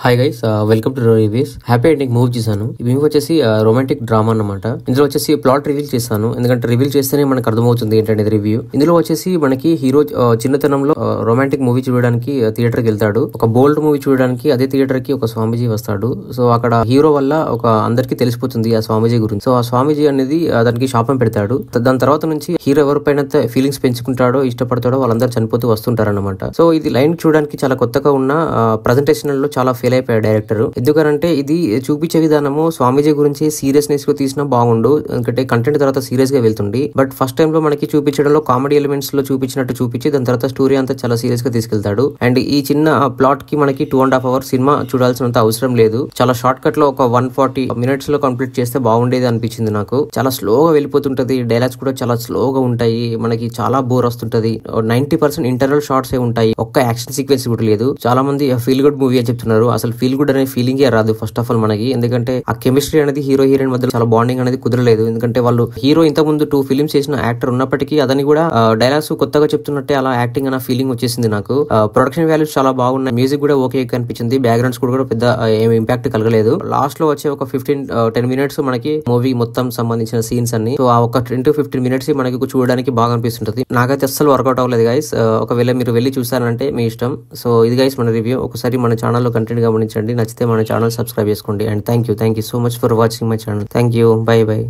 Hi guys, welcome two reviews. Happy ending movie చేశాను. ఈ movie వచ్చేసి రొమాంటిక్ డ్రామా అన్నమాట. ఇందులో వచ్చేసి ప్లాట్ రివీల్ చేశాను, ఎందుకంటే రివీల్ చేస్తేనే మనకు అర్థమవుతుంది ఏంటనేది రివ్యూ. ఇందులో వచ్చేసి మనకి హీరో చిన్నతనంలో రొమాంటిక్ మూవీ చూడడానికి థియేటర్ కి వెళ్తాడు. ఒక బోల్డ్ మూవీ చూడడానికి అదే థియేటర్ కి ఒక స్వామీజీ వస్తాడు. సో అక్కడ హీరో వల్ల ఒక అందరికి తెలిసిపోతుంది ఆ స్వామీజీ గురించి. సో ఆ స్వామీజీ అనేది దానికి శాపం పెడతాడు. దాని తర్వాత నుంచి హీరో ఎవరిపైన ఫీలింగ్స్ పెంచుకుంటాడో ఇష్టపడతాడో వాళ్ళందరూ చనిపోతూ వస్తుంటారన్నమాట. సో ఇది లైన్ చూడడానికి చాలా కొత్తగా ఉన్న ప్రజెంటేషన్ లో చాలా ఫెయిల్ అయిపోయాడు డైరెక్టర్. ఎందుకంటే ఇది చూపించే విధానము స్వామీజీ గురించి సీరియస్నెస్ గా తీసినా బాగుండు, ఎందుకంటే కంటెంట్ తర్వాత సీరియస్ గా వెళ్తుంది. బట్ ఫస్ట్ టైం లో మనకి చూపించడంలో కామెడీ ఎలిమెంట్స్ లో చూపించినట్టు చూపించి దాని తర్వాత స్టోరీ అంతా చాలా సీరియస్ గా తీసుకెళ్తాడు. అండ్ ఈ చిన్న ప్లాట్ కి మనకి 2.5 hours సినిమా చూడాల్సినంత అవసరం లేదు. చాలా షార్ట్ కట్ లో ఒక 140 minutes లో కంప్లీట్ చేస్తే బాగుండేది అనిపించింది నాకు. చాలా స్లోగా వెళ్ళిపోతుంటది, డైలాగ్స్ కూడా చాలా స్లోగా ఉంటాయి, మనకి చాలా బోర్ వస్తుంటది. 90% ఇంటర్నల్ షార్ట్స్ ఏ ఉంటాయి, ఒక్క యాక్షన్ సీక్వెన్స్ కూడా లేదు. చాలా మంది ఫీల్ గుడ్ మూవీ అని చెప్తున్నారు, అసలు ఫీల్ గుడ్ అనే ఫీలింగ్ రాదు ఫస్ట్ ఆఫ్ ఆల్ మనకి. ఎందుకంటే ఆ కెమిస్ట్రీ అనేది హీరో హీరోయిన్ మధ్య చాలా బాండింగ్ అనేది కుదరలేదు. ఎందుకంటే వాళ్ళు హీరో ఇంత ముందు 2 films చేసిన యాక్టర్ ఉన్నప్పటికీ అదని కూడా డైలాగ్స్ కొత్తగా చెప్తున్నట్టే అలా యాక్టింగ్ అన్న ఫీలింగ్ వచ్చేసింది నాకు. ప్రొడక్షన్ వాల్యూస్ చాలా బాగున్నాయి, మ్యూజిక్ కూడా ఓకే కనిపించింది, బ్యాక్గ్రౌండ్స్ కూడా పెద్ద ఏం ఇంపాక్ట్ కలగలేదు. లాస్ట్ లో వచ్చే ఒక 10 minutes మనకి మూవీ మొత్తం సంబంధించిన సీన్స్ అన్ని. సో ఆ ఒక 10 to 15 minutes మనకి చూడడానికి బాగా అనిపిస్తుంటది. నాకైతే అస్సలు వర్కౌట్ అవ్వలేదు గైస్. ఒకవేళ మీరు వెళ్ళి చూసారంటే మీ ఇష్టం. సో ఇది గైస్ మన రివ్యూ. ఒకసారి మన ఛానల్లో కంటెంట్ గమనించండి, నచ్చితే మన ఛానల్ సబ్స్క్రైబ్ చేసుకోండి. And thank you so much for watching my channel. Thank you, by by.